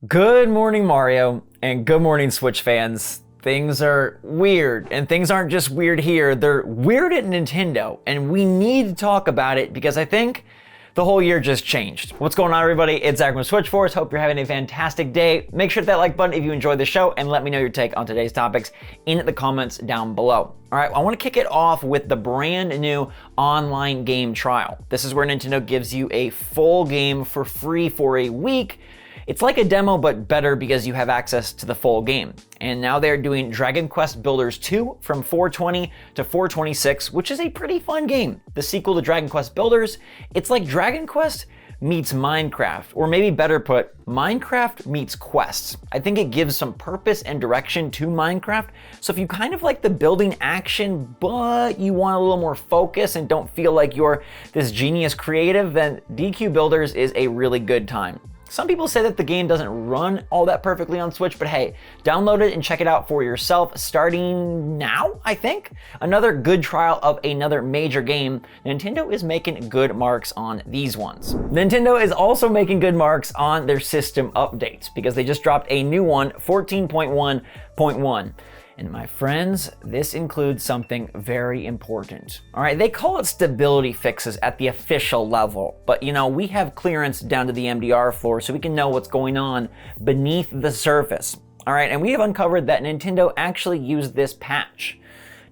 Good morning, Mario, and good morning, Switch fans. Things are weird, and things aren't just weird here, they're weird at Nintendo, and we need to talk about it because I think the whole year just changed. What's going on, everybody? It's Zach from SwitchForce. Hope you're having a fantastic day. Make sure to hit that like button if you enjoyed the show, and let me know your take on today's topics in the comments down below. All right, I want to kick it off with the brand new online game trial. This is where Nintendo gives you a full game for free for a week. It's like a demo, but better because you have access to the full game. And now they're doing Dragon Quest Builders 2 from 420 to 426, which is a pretty fun game. The sequel to Dragon Quest Builders, it's like Dragon Quest meets Minecraft, or maybe better put, Minecraft meets quests. I think it gives some purpose and direction to Minecraft. So if you kind of like the building action, but you want a little more focus and don't feel like you're this genius creative, then DQ Builders is a really good time. Some people say that the game doesn't run all that perfectly on Switch, but hey, download it and check it out for yourself starting now, I think. Another good trial of another major game. Nintendo is making good marks on these ones. Nintendo is also making good marks on their system updates because they just dropped a new one, 14.1.1. And my friends, this includes something very important. All right, they call it stability fixes at the official level, but you know, we have clearance down to the MDR floor so we can know what's going on beneath the surface. All right, and we have uncovered that Nintendo actually used this patch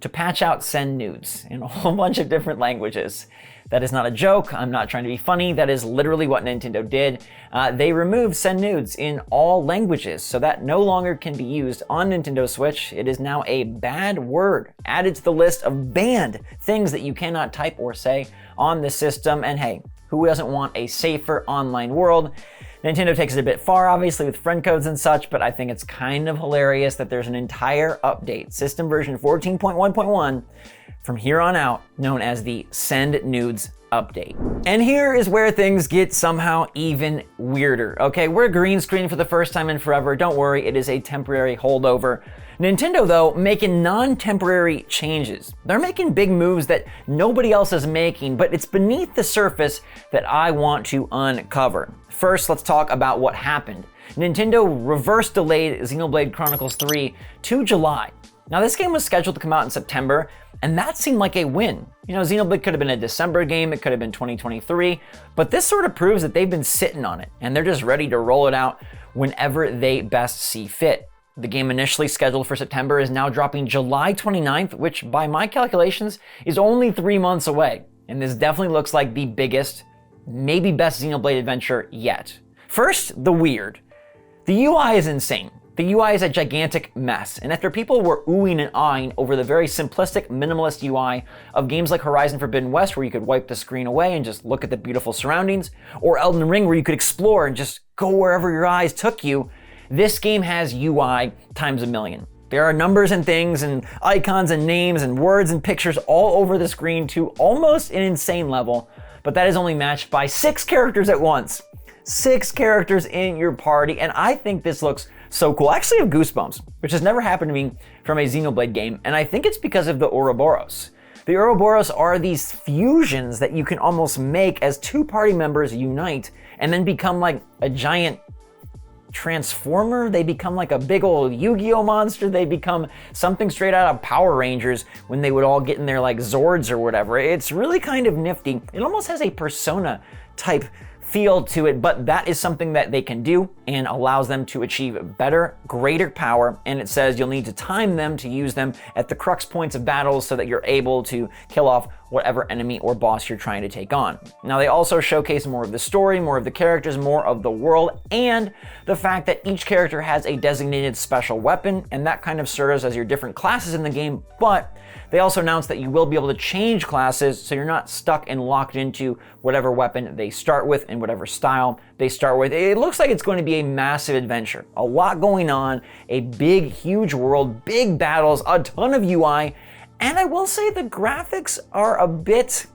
to patch out send nudes in a whole bunch of different languages. That is not a joke. I'm not trying to be funny. That is literally what Nintendo did. They removed send nudes in all languages, so that no longer can be used on Nintendo Switch. It is now a bad word added to the list of banned things that you cannot type or say on the system. And hey, who doesn't want a safer online world? Nintendo takes it a bit far, obviously, with friend codes and such, but I think it's kind of hilarious that there's an entire update, system version 14.1.1, from here on out, known as the Send Nudes update. And here is where things get somehow even weirder. Okay, we're green screen for the first time in forever. Don't worry, it is a temporary holdover. Nintendo, though, making non-temporary changes. They're making big moves that nobody else is making, but it's beneath the surface that I want to uncover. First, let's talk about what happened. Nintendo reverse delayed Xenoblade Chronicles 3 to July. Now, this game was scheduled to come out in September, and that seemed like a win. You know, Xenoblade could have been a December game, it could have been 2023, but this sort of proves that they've been sitting on it, and they're just ready to roll it out whenever they best see fit. The game initially scheduled for September is now dropping July 29th, which by my calculations is only 3 months away. And this definitely looks like the biggest, maybe best Xenoblade adventure yet. First, the weird. The UI is insane. The UI is a gigantic mess, and after people were oohing and aahing over the very simplistic, minimalist UI of games like Horizon Forbidden West, where you could wipe the screen away and just look at the beautiful surroundings, or Elden Ring, where you could explore and just go wherever your eyes took you, this game has UI times a million. There are numbers and things and icons and names and words and pictures all over the screen to almost an insane level, but that is only matched by 6 characters at once. 6 characters in your party, and I think this looks so cool. I actually have goosebumps, which has never happened to me from a Xenoblade game, and I think it's because of the Ouroboros. The Ouroboros are these fusions that you can almost make as 2 party members unite and then become like a giant transformer. They become like a big old Yu-Gi-Oh monster. They become something straight out of Power Rangers when they would all get in their like Zords or whatever. It's really kind of nifty. It almost has a Persona type feel to it, but that is something that they can do and allows them to achieve better, greater power. And it says you'll need to time them to use them at the crux points of battles so that you're able to kill off whatever enemy or boss you're trying to take on. Now, they also showcase more of the story, more of the characters, more of the world, and the fact that each character has a designated special weapon, and that kind of serves as your different classes in the game, but they also announced that you will be able to change classes so you're not stuck and locked into whatever weapon they start with and whatever style they start with. It looks like it's going to be a massive adventure. A lot going on, a big, huge world, big battles, a ton of UI, and I will say the graphics are a bit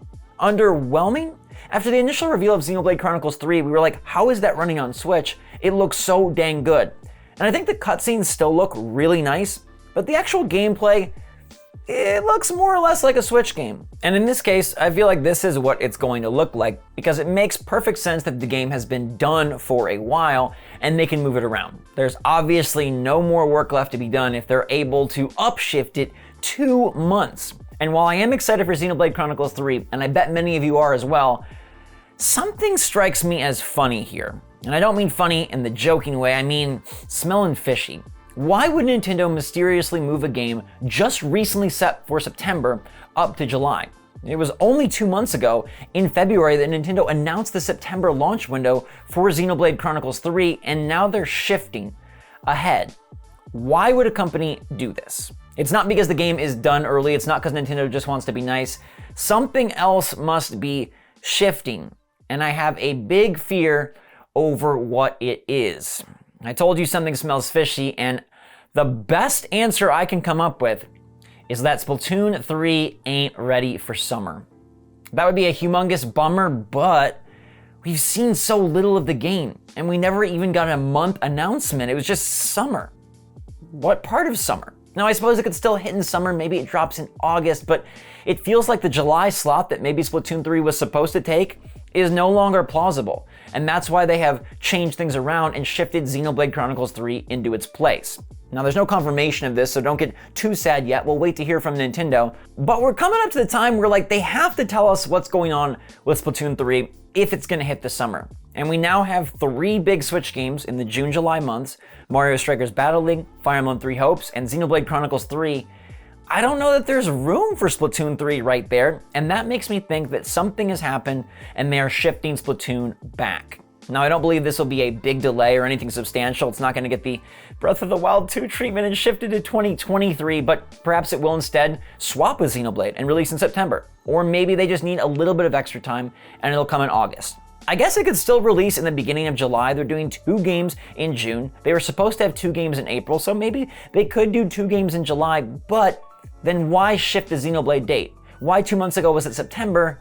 underwhelming. After the initial reveal of Xenoblade Chronicles 3, we were like, how is that running on Switch? It looks so dang good. And I think the cutscenes still look really nice, but the actual gameplay, it looks more or less like a Switch game. And in this case, I feel like this is what it's going to look like because it makes perfect sense that the game has been done for a while and they can move it around. There's obviously no more work left to be done if they're able to upshift it 2 months. And while I am excited for Xenoblade Chronicles 3, and I bet many of you are as well, something strikes me as funny here. And I don't mean funny in the joking way, I mean smelling fishy. Why would Nintendo mysteriously move a game just recently set for September up to July? It was only 2 months ago, in February, that Nintendo announced the September launch window for Xenoblade Chronicles 3, and now they're shifting ahead. Why would a company do this? It's not because the game is done early, it's not because Nintendo just wants to be nice. Something else must be shifting, and I have a big fear over what it is. I told you something smells fishy, and the best answer I can come up with is that Splatoon 3 ain't ready for summer. That would be a humongous bummer, but we've seen so little of the game, and we never even got a month announcement. It was just summer. What part of summer? Now, I suppose it could still hit in summer, maybe it drops in August, but it feels like the July slot that maybe Splatoon 3 was supposed to take is no longer plausible. And that's why they have changed things around and shifted Xenoblade Chronicles 3 into its place. Now, there's no confirmation of this, so don't get too sad yet. We'll wait to hear from Nintendo. But we're coming up to the time where they have to tell us what's going on with Splatoon 3 if it's gonna hit the summer. And we now have 3 big Switch games in the June-July months: Mario Strikers Battle League, Fire Emblem 3 Hopes, and Xenoblade Chronicles 3. I don't know that there's room for Splatoon 3 right there, and that makes me think that something has happened and they are shifting Splatoon back. Now, I don't believe this will be a big delay or anything substantial. It's not going to get the Breath of the Wild 2 treatment and shifted to 2023, but perhaps it will instead swap with Xenoblade and release in September. Or maybe they just need a little bit of extra time and it'll come in August. I guess it could still release in the beginning of July. They're doing 2 games in June. They were supposed to have 2 games in April, so maybe they could do 2 games in July, but then why shift the Xenoblade date? Why 2 months ago was it September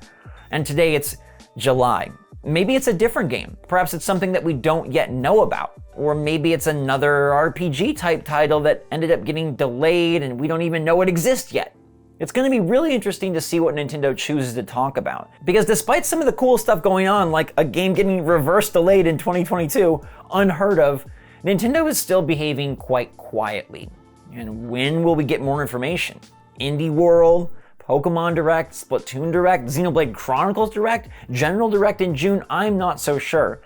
and today it's July? Maybe it's a different game. Perhaps it's something that we don't yet know about. Or maybe it's another RPG type title that ended up getting delayed and we don't even know it exists yet. It's going to be really interesting to see what Nintendo chooses to talk about. Because despite some of the cool stuff going on, like a game getting reverse delayed in 2022, unheard of, Nintendo is still behaving quite quietly. And when will we get more information? Indie World, Pokemon Direct, Splatoon Direct, Xenoblade Chronicles Direct, General Direct in June? I'm not so sure.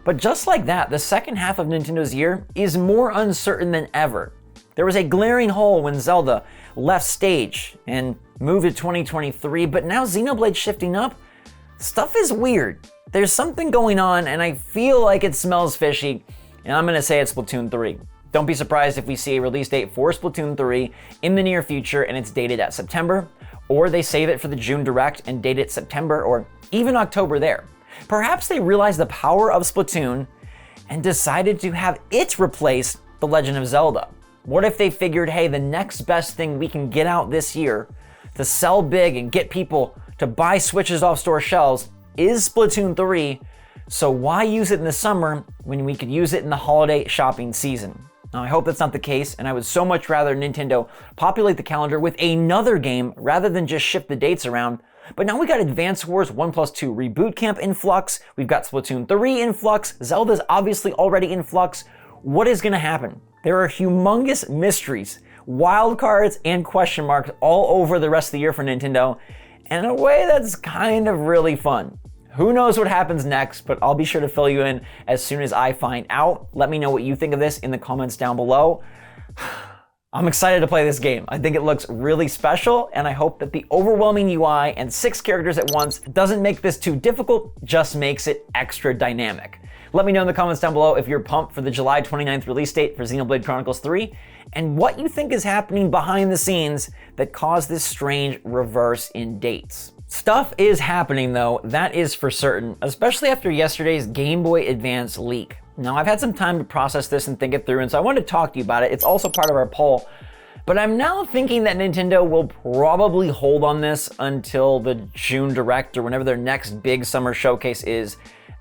But just like that, the second half of Nintendo's year is more uncertain than ever. There was a glaring hole when Zelda left stage and moved to 2023, but now Xenoblade's shifting up. Stuff is weird. There's something going on, and I feel like it smells fishy, and I'm gonna say it's Splatoon 3. Don't be surprised if we see a release date for Splatoon 3 in the near future and it's dated at September, or they save it for the June Direct and date it September or even October there. Perhaps they realized the power of Splatoon and decided to have it replace The Legend of Zelda. What if they figured, hey, the next best thing we can get out this year to sell big and get people to buy Switches off store shelves is Splatoon 3, so why use it in the summer when we could use it in the holiday shopping season? Now, I hope that's not the case, and I would so much rather Nintendo populate the calendar with another game rather than just shift the dates around. But now we got Advance Wars 1+2 Reboot Camp in flux, we've got Splatoon 3 in flux, Zelda's obviously already in flux. What is gonna happen? There are humongous mysteries, wild cards, and question marks all over the rest of the year for Nintendo, and in a way that's kind of really fun. Who knows what happens next, but I'll be sure to fill you in as soon as I find out. Let me know what you think of this in the comments down below. I'm excited to play this game. I think it looks really special, and I hope that the overwhelming UI and 6 characters at once doesn't make this too difficult, just makes it extra dynamic. Let me know in the comments down below if you're pumped for the July 29th release date for Xenoblade Chronicles 3, and what you think is happening behind the scenes that caused this strange reverse in dates. Stuff is happening though, that is for certain, especially after yesterday's Game Boy Advance leak. Now, I've had some time to process this and think it through, and so I wanted to talk to you about it. It's also part of our poll, but I'm now thinking that Nintendo will probably hold on this until the June Direct or whenever their next big summer showcase is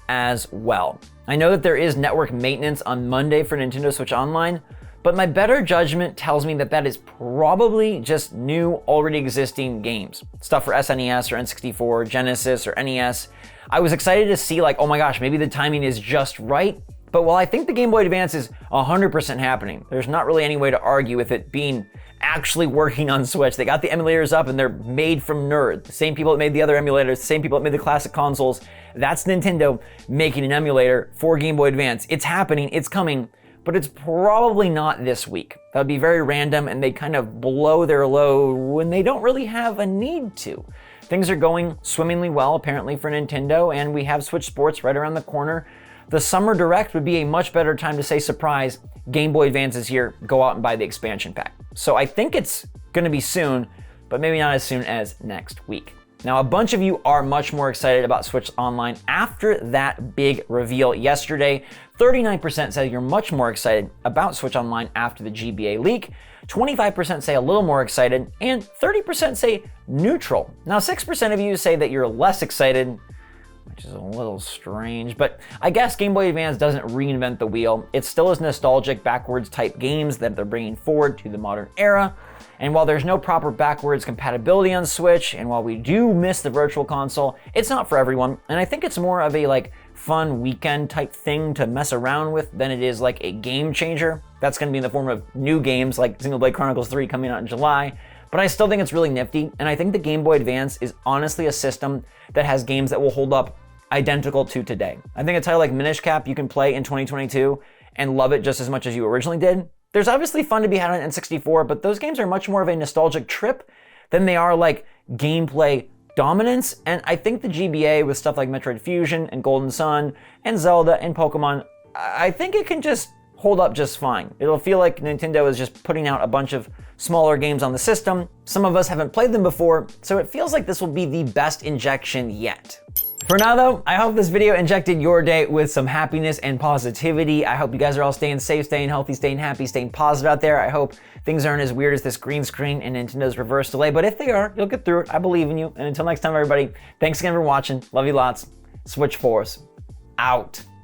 as well. I know that there is network maintenance on Monday for Nintendo Switch Online, but my better judgment tells me that that is probably just new, already existing games. Stuff for SNES or N64, Genesis or NES. I was excited to see like, oh my gosh, maybe the timing is just right. But while I think the Game Boy Advance is 100% happening, there's not really any way to argue with it being actually working on Switch. They got the emulators up and they're made from nerds. The same people that made the other emulators, the same people that made the classic consoles. That's Nintendo making an emulator for Game Boy Advance. It's happening, it's coming, but it's probably not this week. That would be very random and they kind of blow their load when they don't really have a need to. Things are going swimmingly well apparently for Nintendo, and we have SwitchForce right around the corner. The Summer Direct would be a much better time to say, surprise, Game Boy Advance is here, go out and buy the expansion pack. So I think it's gonna be soon, but maybe not as soon as next week. Now, a bunch of you are much more excited about Switch Online after that big reveal yesterday. 39% say you're much more excited about Switch Online after the GBA leak. 25% say a little more excited, and 30% say neutral. Now, 6% of you say that you're less excited, which is a little strange, but I guess Game Boy Advance doesn't reinvent the wheel. It still is nostalgic, backwards type games that they're bringing forward to the modern era. And while there's no proper backwards compatibility on Switch, and while we do miss the Virtual Console, it's not for everyone. And I think it's more of a like fun weekend type thing to mess around with than it is like a game changer. That's gonna be in the form of new games like Xenoblade Chronicles 3 coming out in July. But I still think it's really nifty, and I think the Game Boy Advance is honestly a system that has games that will hold up identical to today. I think a title like Minish Cap you can play in 2022 and love it just as much as you originally did. There's obviously fun to be had on N64, but those games are much more of a nostalgic trip than they are like gameplay dominance. And I think the GBA with stuff like Metroid Fusion and Golden Sun and Zelda and Pokemon, I think it can just hold up just fine. It'll feel like Nintendo is just putting out a bunch of smaller games on the system. Some of us haven't played them before, so it feels like this will be the best injection yet. For now though, I hope this video injected your day with some happiness and positivity. I hope you guys are all staying safe, staying healthy, staying happy, staying positive out there. I hope things aren't as weird as this green screen and Nintendo's reverse delay, but if they are, you'll get through it. I believe in you. And until next time, everybody, thanks again for watching. Love you lots. SwitchForce out.